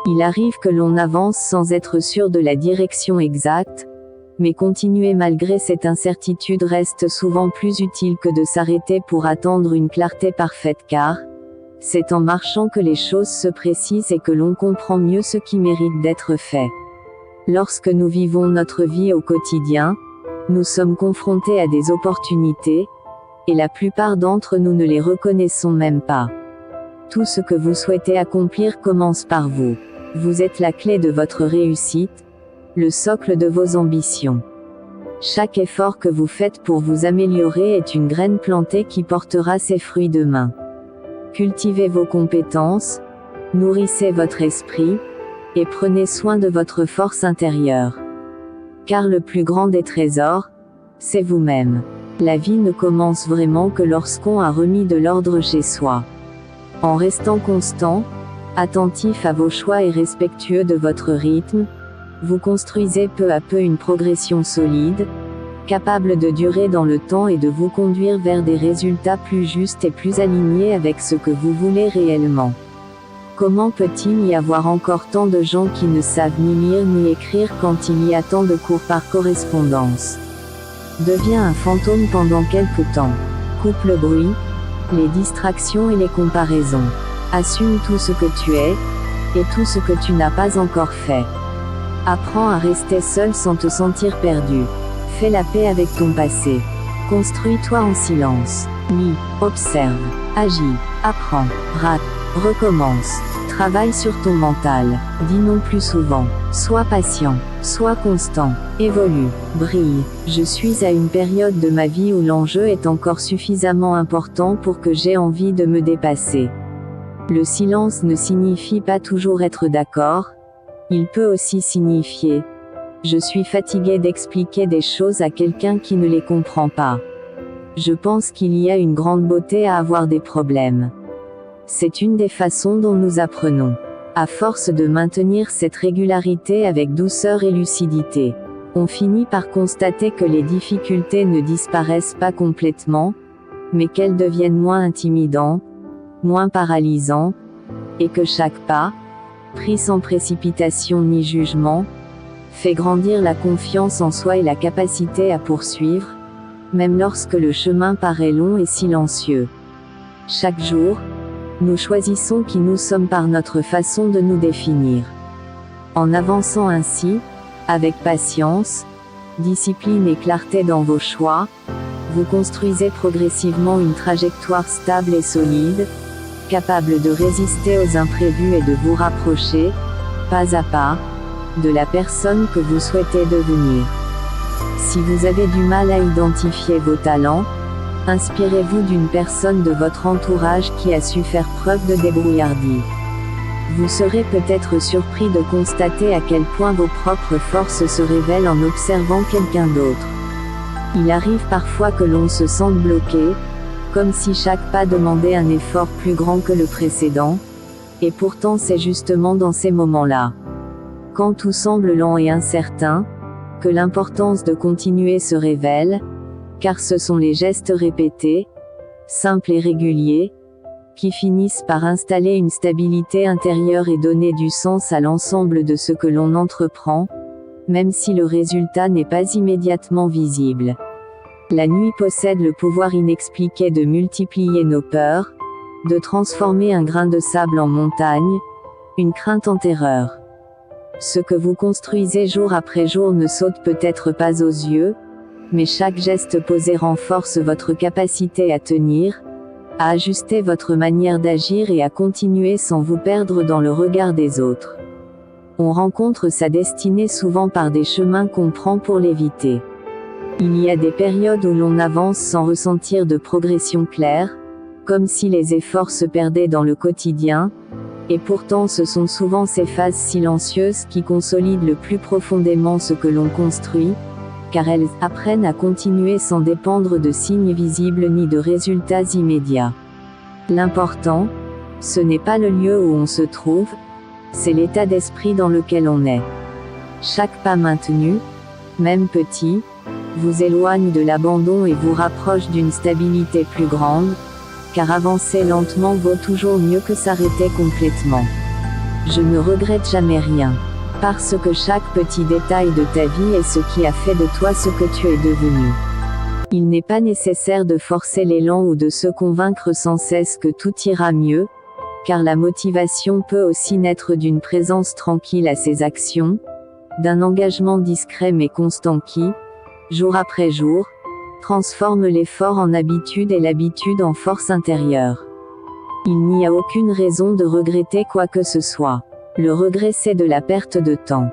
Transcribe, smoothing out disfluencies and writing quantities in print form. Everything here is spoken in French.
Il arrive que l'on avance sans être sûr de la direction exacte, mais continuer malgré cette incertitude reste souvent plus utile que de s'arrêter pour attendre une clarté parfaite car c'est en marchant que les choses se précisent et que l'on comprend mieux ce qui mérite d'être fait. Lorsque nous vivons notre vie au quotidien, nous sommes confrontés à des opportunités, et la plupart d'entre nous ne les reconnaissons même pas. Tout ce que vous souhaitez accomplir commence par vous. Vous êtes la clé de votre réussite, le socle de vos ambitions. Chaque effort que vous faites pour vous améliorer est une graine plantée qui portera ses fruits demain. Cultivez vos compétences, nourrissez votre esprit, et prenez soin de votre force intérieure. Car le plus grand des trésors, c'est vous-même. La vie ne commence vraiment que lorsqu'on a remis de l'ordre chez soi. En restant constant, attentif à vos choix et respectueux de votre rythme, vous construisez peu à peu une progression solide, capable de durer dans le temps et de vous conduire vers des résultats plus justes et plus alignés avec ce que vous voulez réellement. Comment peut-il y avoir encore tant de gens qui ne savent ni lire ni écrire quand il y a tant de cours par correspondance? Deviens un fantôme pendant quelque temps. Coupe le bruit, les distractions et les comparaisons. Assume tout ce que tu es, et tout ce que tu n'as pas encore fait. Apprends à rester seul sans te sentir perdu. Fais la paix avec ton passé. Construis-toi en silence. Lis, observe, agis, apprends, rate, recommence. Travaille sur ton mental. Dis non plus souvent. Sois patient. Sois constant. Évolue. Brille. Je suis à une période de ma vie où l'enjeu est encore suffisamment important pour que j'aie envie de me dépasser. Le silence ne signifie pas toujours être d'accord. Il peut aussi signifier « Je suis fatigué d'expliquer des choses à quelqu'un qui ne les comprend pas ». Je pense qu'il y a une grande beauté à avoir des problèmes. C'est une des façons dont nous apprenons. À force de maintenir cette régularité avec douceur et lucidité, on finit par constater que les difficultés ne disparaissent pas complètement, mais qu'elles deviennent moins intimidantes, moins paralysantes, et que chaque pas, pris sans précipitation ni jugement, fait grandir la confiance en soi et la capacité à poursuivre, même lorsque le chemin paraît long et silencieux. Chaque jour, nous choisissons qui nous sommes par notre façon de nous définir. En avançant ainsi, avec patience, discipline et clarté dans vos choix, vous construisez progressivement une trajectoire stable et solide, capable de résister aux imprévus et de vous rapprocher, pas à pas, de la personne que vous souhaitez devenir. Si vous avez du mal à identifier vos talents, inspirez-vous d'une personne de votre entourage qui a su faire preuve de débrouillardise. Vous serez peut-être surpris de constater à quel point vos propres forces se révèlent en observant quelqu'un d'autre. Il arrive parfois que l'on se sente bloqué, comme si chaque pas demandait un effort plus grand que le précédent, et pourtant c'est justement dans ces moments-là, quand tout semble lent et incertain, que l'importance de continuer se révèle, car ce sont les gestes répétés, simples et réguliers, qui finissent par installer une stabilité intérieure et donner du sens à l'ensemble de ce que l'on entreprend, même si le résultat n'est pas immédiatement visible. La nuit possède le pouvoir inexpliqué de multiplier nos peurs, de transformer un grain de sable en montagne, une crainte en terreur. Ce que vous construisez jour après jour ne saute peut-être pas aux yeux, mais chaque geste posé renforce votre capacité à tenir, à ajuster votre manière d'agir et à continuer sans vous perdre dans le regard des autres. On rencontre sa destinée souvent par des chemins qu'on prend pour l'éviter. Il y a des périodes où l'on avance sans ressentir de progression claire, comme si les efforts se perdaient dans le quotidien, et pourtant ce sont souvent ces phases silencieuses qui consolident le plus profondément ce que l'on construit, car elles apprennent à continuer sans dépendre de signes visibles ni de résultats immédiats. L'important, ce n'est pas le lieu où on se trouve, c'est l'état d'esprit dans lequel on est. Chaque pas maintenu, même petit, vous éloigne de l'abandon et vous rapproche d'une stabilité plus grande, car avancer lentement vaut toujours mieux que s'arrêter complètement. Je ne regrette jamais rien. Parce que chaque petit détail de ta vie est ce qui a fait de toi ce que tu es devenu. Il n'est pas nécessaire de forcer l'élan ou de se convaincre sans cesse que tout ira mieux, car la motivation peut aussi naître d'une présence tranquille à ses actions, d'un engagement discret mais constant qui, jour après jour, transforme l'effort en habitude et l'habitude en force intérieure. Il n'y a aucune raison de regretter quoi que ce soit. Le regret c'est de la perte de temps.